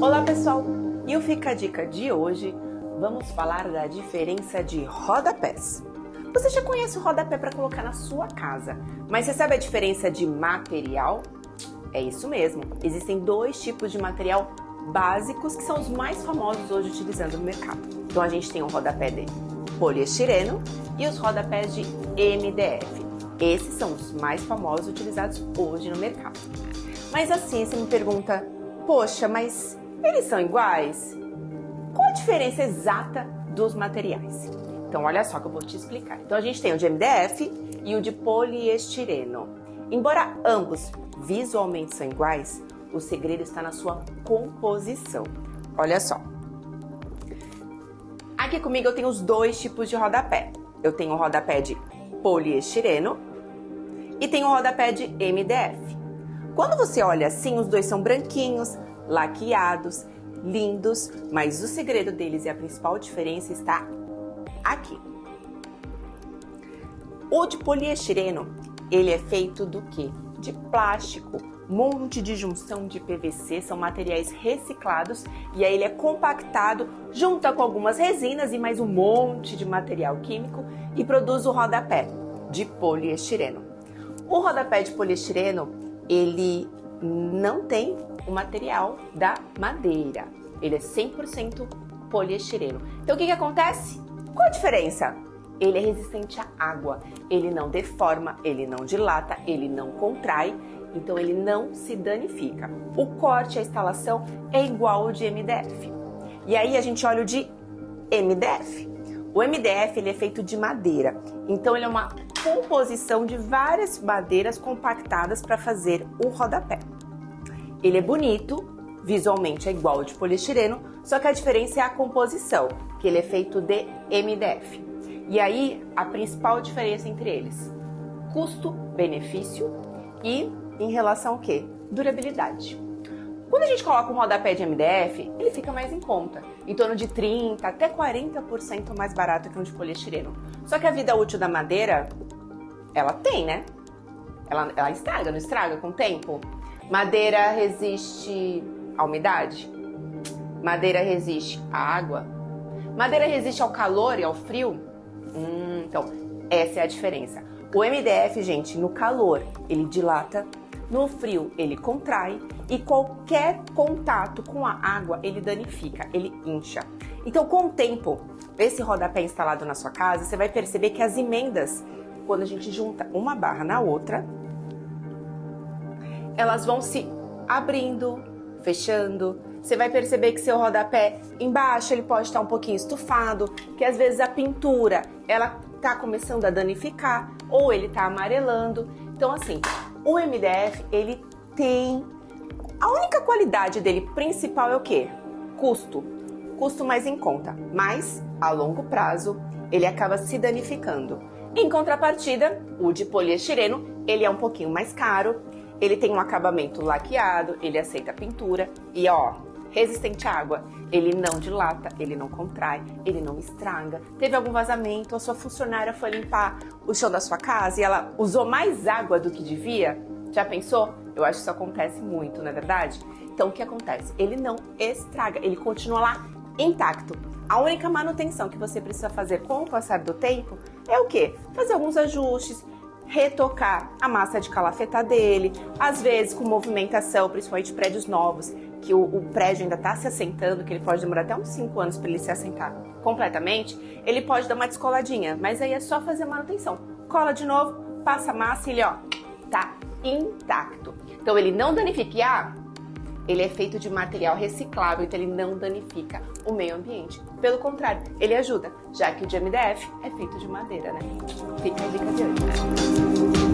Olá pessoal, e o Fica a Dica de hoje, vamos falar da diferença de rodapés. Você já conhece o rodapé para colocar na sua casa, mas você sabe a diferença de material? É isso mesmo, existem dois tipos de material básicos que são os mais famosos hoje utilizando no mercado. Então a gente tem o rodapé de poliestireno e os rodapés de MDF. Esses são os mais famosos utilizados hoje no mercado. Mas assim, você me pergunta, poxa, mas eles são iguais? Qual a diferença exata dos materiais? Então olha só que eu vou te explicar. Então a gente tem o de MDF e o de poliestireno. Embora ambos visualmente são iguais, o segredo está na sua composição. Olha só. Aqui comigo eu tenho os dois tipos de rodapé. Eu tenho o rodapé de poliestireno e tenho o rodapé de MDF. Quando você olha assim, os dois são branquinhos, laqueados, lindos, mas o segredo deles e a principal diferença está aqui. O de poliestireno, ele é feito do quê? De plástico, monte de junção de PVC, são materiais reciclados e aí ele é compactado, junta com algumas resinas e mais um monte de material químico e produz o rodapé de poliestireno. O rodapé de poliestireno, ele não tem o material da madeira, ele é 100% poliestireno. Então o que acontece? Qual a diferença? Ele é resistente à água, ele não deforma, ele não dilata, ele não contrai, então ele não se danifica. O corte, a instalação é igual ao de MDF. E aí a gente olha o de MDF. O MDF ele é feito de madeira, então ele é uma composição de várias madeiras compactadas para fazer o rodapé. Ele é bonito, visualmente é igual ao de poliestireno, só que a diferença é a composição, que ele é feito de MDF. E aí, a principal diferença entre eles, custo-benefício e em relação ao quê? Durabilidade. Quando a gente coloca um rodapé de MDF, ele fica mais em conta, em torno de 30% até 40% mais barato que um de poliestireno. Só que a vida útil da madeira, ela tem, né? Ela estraga, não estraga com o tempo? Madeira resiste à umidade? Madeira resiste à água? Madeira resiste ao calor e ao frio? Então, essa é a diferença. O MDF, gente, no calor, ele dilata, no frio, ele contrai e qualquer contato com a água, ele danifica, ele incha. Então, com o tempo, esse rodapé instalado na sua casa, você vai perceber que as emendas, quando a gente junta uma barra na outra, elas vão se abrindo, fechando. Você vai perceber que seu rodapé embaixo ele pode estar um pouquinho estufado, que às vezes a pintura ela tá começando a danificar ou ele tá amarelando. Então assim, o MDF ele tem a única qualidade dele principal é o quê? Custo mais em conta, mas a longo prazo ele acaba se danificando. Em contrapartida, o de poliestireno ele é um pouquinho mais caro. Ele tem um acabamento laqueado, ele aceita pintura e ó, resistente à água. Ele não dilata, ele não contrai, ele não estraga. Teve algum vazamento, a sua funcionária foi limpar o chão da sua casa e ela usou mais água do que devia? Já pensou? Eu acho que isso acontece muito, não é verdade? Então o que acontece? Ele não estraga, ele continua lá intacto. A única manutenção que você precisa fazer com o passar do tempo é o quê? Fazer alguns ajustes, retocar a massa de calafetar dele, às vezes com movimentação, principalmente prédios novos, que o prédio ainda está se assentando, que ele pode demorar até uns 5 anos para ele se assentar completamente, ele pode dar uma descoladinha, mas aí é só fazer a manutenção. Cola de novo, passa a massa e ele, ó, tá intacto. Então ele não danifica, ele é feito de material reciclável, então ele não danifica o meio ambiente. Pelo contrário, ele ajuda, já que o de MDF é feito de madeira, né? Fica a dica de hoje.